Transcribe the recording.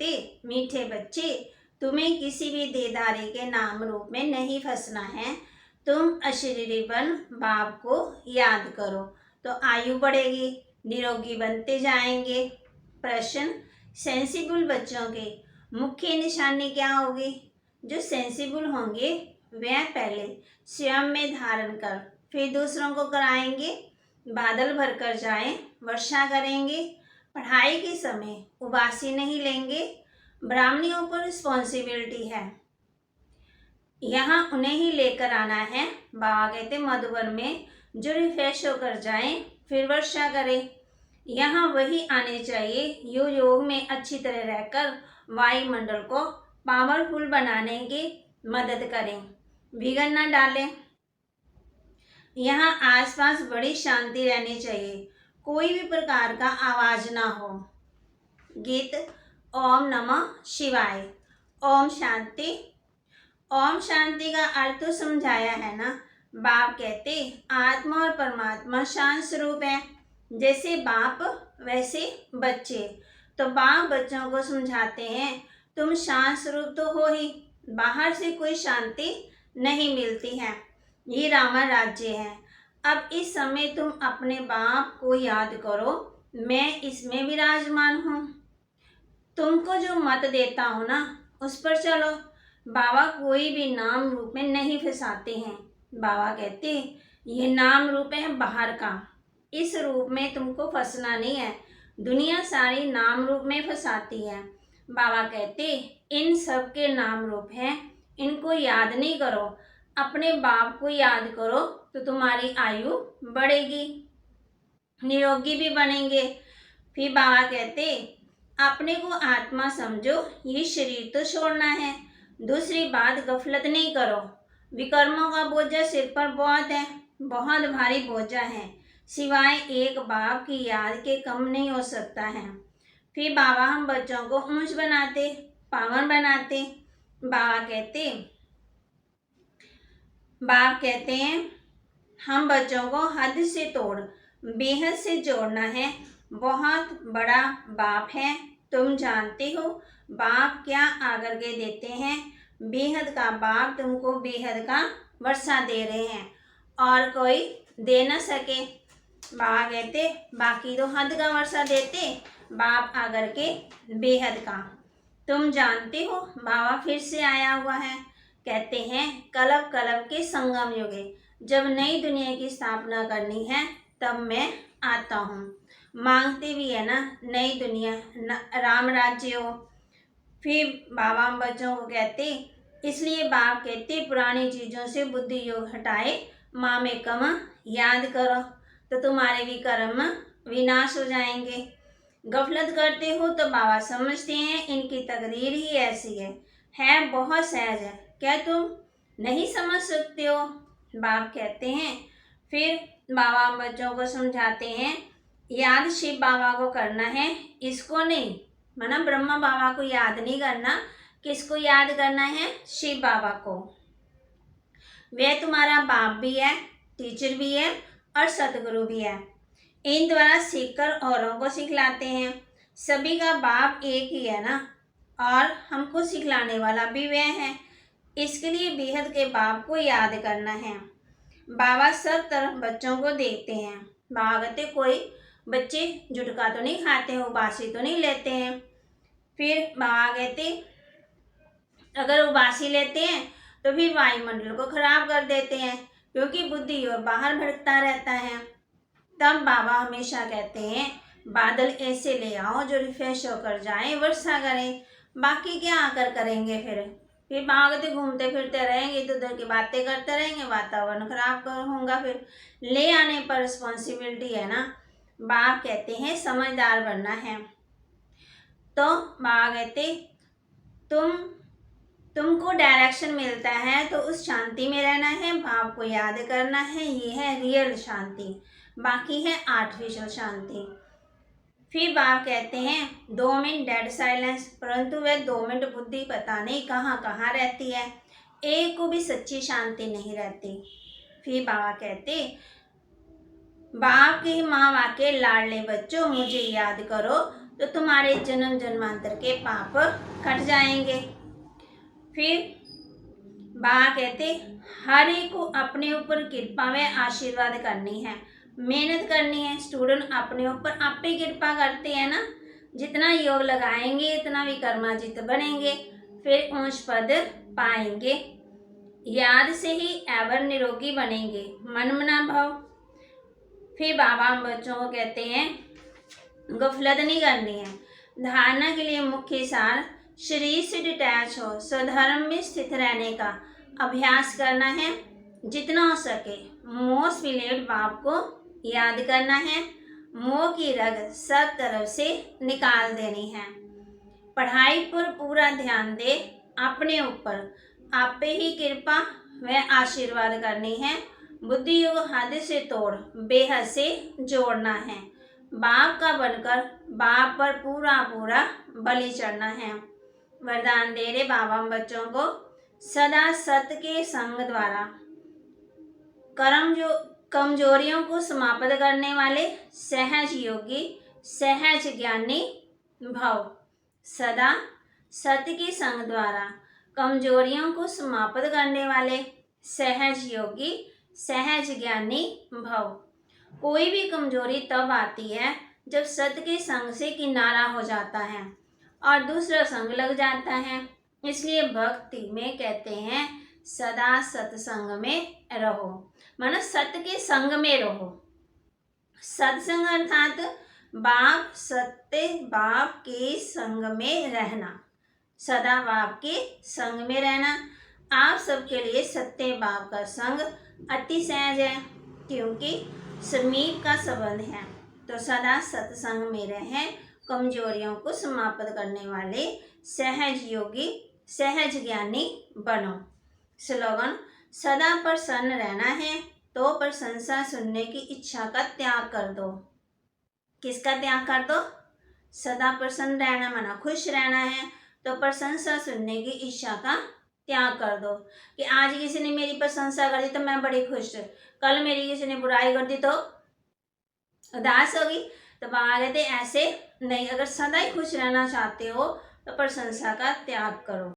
कहते, मीठे बच्चे, तुम्हें किसी भी देदारी के नाम रूप में नहीं फंसना है। तुम अशरीरी बन बाप को याद करो तो आयु बढ़ेगी, निरोगी बनते जाएंगे। प्रश्न, सेंसिबल बच्चों के मुख्य निशानी क्या होगी? जो सेंसिबल होंगे वह पहले स्वयं में धारण कर फिर दूसरों को कराएंगे। बादल भरकर जाएं, वर्षा करेंगे। पढ़ाई के समय उबासी नहीं लेंगे। ब्राह्मणियों पर रिस्पॉन्सिबिलिटी है, यहाँ उन्हें ही लेकर आना है। बाबा कहते मधुबन में जो रिफ्रेश होकर जाएं फिर वर्षा करें। यहाँ वही आने चाहिए योग में अच्छी तरह रहकर वायुमंडल को पावरफुल बनाने की मदद करें, बिगड़ न डालें। यहाँ आसपास बड़ी शांति रहनी चाहिए, कोई भी प्रकार का आवाज ना हो। गीत ओम नमः शिवाय। ओम शांति। ओम शांति का अर्थ तो समझाया है ना। बाप कहते आत्मा और परमात्मा शांत स्वरूप है। जैसे बाप वैसे बच्चे। तो बाप बच्चों को समझाते हैं तुम शांत स्वरूप तो हो ही, बाहर से कोई शांति नहीं मिलती है। ये रामा राज्य है। अब इस समय तुम अपने बाप को याद करो, मैं इसमें विराजमान हूँ। तुमको जो मत देता हूँ ना उस पर चलो। बाबा कोई भी नाम रूप में नहीं फंसाते हैं। बाबा कहते ये नाम रूप है बाहर का, इस रूप में तुमको फंसना नहीं है। दुनिया सारी नाम रूप में फंसाती है। बाबा कहते इन सब के नाम रूप हैं, इनको याद नहीं करो, अपने बाप को याद करो तो तुम्हारी आयु बढ़ेगी, निरोगी भी बनेंगे। फिर बाबा कहते अपने को आत्मा समझो, ये शरीर तो छोड़ना है। दूसरी बात गफलत नहीं करो, विकर्मों का बोझा सिर पर बहुत है, बहुत भारी बोझा है, सिवाय एक बाप की याद के कम नहीं हो सकता है। फिर बाबा हम बच्चों को ऊंच बनाते, पावन बनाते। बाप कहते हैं हम बच्चों को हद से तोड़ बेहद से जोड़ना है। बहुत बड़ा बाप है, तुम जानते हो बाप क्या आकर के देते हैं। बेहद का बाप तुमको बेहद का वर्षा दे रहे हैं और कोई दे न सके। बाबा कहते बाकी तो हद का वर्षा देते, बाप आकर के बेहद का। तुम जानते हो बाबा फिर से आया हुआ है। कहते हैं कलब कलब के संगम युगे, जब नई दुनिया की स्थापना करनी है तब मैं आता हूँ। मांगते भी है ना नई दुनिया, राम राज्य हो। फिर बाबा बच्चों को कहते इसलिए बाप कहते पुरानी चीज़ों से बुद्धि योग हटाए, माँ में कम याद करो तो तुम्हारे भी कर्म विनाश हो जाएंगे। गफलत करते हो तो बाबा समझते हैं इनकी तकदीर ही ऐसी है बहुत सहज है, क्या तुम नहीं समझ सकते हो? बाप कहते हैं फिर बाबा बच्चों को समझाते हैं याद शिव बाबा को करना है, इसको नहीं। माना ब्रह्मा बाबा को याद नहीं करना, किसको याद करना है? शिव बाबा को। वह तुम्हारा बाप भी है, टीचर भी है और सतगुरु भी है। इन द्वारा सीखकर औरों को सिखलाते हैं। सभी का बाप एक ही है ना, और हमको सिखलाने वाला भी वह है। इसके लिए बेहद के बाप को याद करना है। बाबा सब तरफ बच्चों को देखते हैं। बाबा कहते कोई बच्चे जुटका तो नहीं खाते हैं, उबासी तो नहीं लेते हैं। फिर बाबा कहते अगर उबासी लेते हैं तो फिर वायुमंडल को खराब कर देते हैं, क्योंकि बुद्धि और बाहर भटकता रहता है। तब बाबा हमेशा कहते हैं बादल ऐसे ले आओ जो रिफ्रेश होकर जाएं, वर्षा करें। बाकी क्या आकर करेंगे? फिर भागते घूमते फिरते रहेंगे, इधर उधर की बातें करते रहेंगे, वातावरण खराब होगा। फिर ले आने पर रिस्पॉन्सिबिलिटी है ना। बाप कहते हैं समझदार बनना है। तो बाबा कहते तुमको डायरेक्शन मिलता है तो उस शांति में रहना है, बाप को याद करना है। ये है रियल शांति, बाकी है आर्टिफिशियल शांति। फिर बाप कहते हैं 2 मिनट डेड साइलेंस, परंतु वह 2 मिनट बुद्धि पता नहीं कहाँ कहाँ रहती है, एक को भी सच्ची शांति नहीं रहती। फिर बाबा कहते बाप के माँ बाप के लाडले बच्चों मुझे याद करो तो तुम्हारे जन्म जन्मांतर के पाप कट जाएंगे। फिर बाबा कहते हर एक को अपने ऊपर कृपा व आशीर्वाद करनी है, मेहनत करनी है। स्टूडेंट अपने ऊपर आप पे कृपा करते हैं ना, जितना योग लगाएंगे इतना विक्रमादित्य बनेंगे, फिर ऊंच पद पाएंगे। याद से ही एवर निरोगी बनेंगे, मन मना भाव। फिर बाबा हम बच्चों को कहते हैं गफलत नहीं करनी है। धारणा के लिए मुख्य सार शरीर से डिटैच हो, स्वधर्म में स्थित रहने का अभ्यास करना है। जितना हो सके मोस्ट विलेट बाप को याद करना है। मोह की रग सब तरफ से निकाल देनी है। पढ़ाई पर पूरा ध्यान दे, अपने ऊपर आप पे ही कृपा व आशीर्वाद करनी है। बुद्धि योग हद से तोड़ बेहद से जोड़ना है। बाप का बनकर बाप पर पूरा पूरा बलि चढ़ना है। वरदान दे रहे बाबा हम बच्चों को सदा सत्य के संग द्वारा कमजोरियों को समाप्त करने वाले सहज योगी, सहज ज्ञानी भव। सदा सत्य के संग द्वारा कमजोरियों को समाप्त करने वाले सहज योगी, सहज ज्ञानी भव। कोई भी कमजोरी तब आती है जब सत्य के संग से किनारा हो जाता है और दूसरा संग लग जाता है। इसलिए भक्ति में कहते हैं सदा सत्संग में रहो, मानो सत्य के संग में रहो। सत्संग अर्थात बाप सत्य बाप के संग में रहना, सदा बाप के संग में रहना। आप सबके लिए सत्य बाप का संग अति सहज है, क्योंकि समीप का संबंध है। तो सदा सत्संग में रहें, कमजोरियों को समाप्त करने वाले सहज योगी, सहज ज्ञानी बनो। स्लोगन सदा प्रसन्न रहना है तो प्रशंसा सुनने की इच्छा का त्याग कर दो। किसका त्याग कर दो? सदा प्रसन्न रहना माना खुश रहना है, तो प्रशंसा सुनने की इच्छा का त्याग कर दो। कि आज किसी ने मेरी प्रशंसा कर दी तो मैं बड़ी खुश, कल मेरी किसी ने बुराई कर दी तो उदास होगी। तो बाबा कहते ऐसे नहीं, अगर सदा ही खुश रहना चाहते हो तो प्रशंसा का त्याग करो।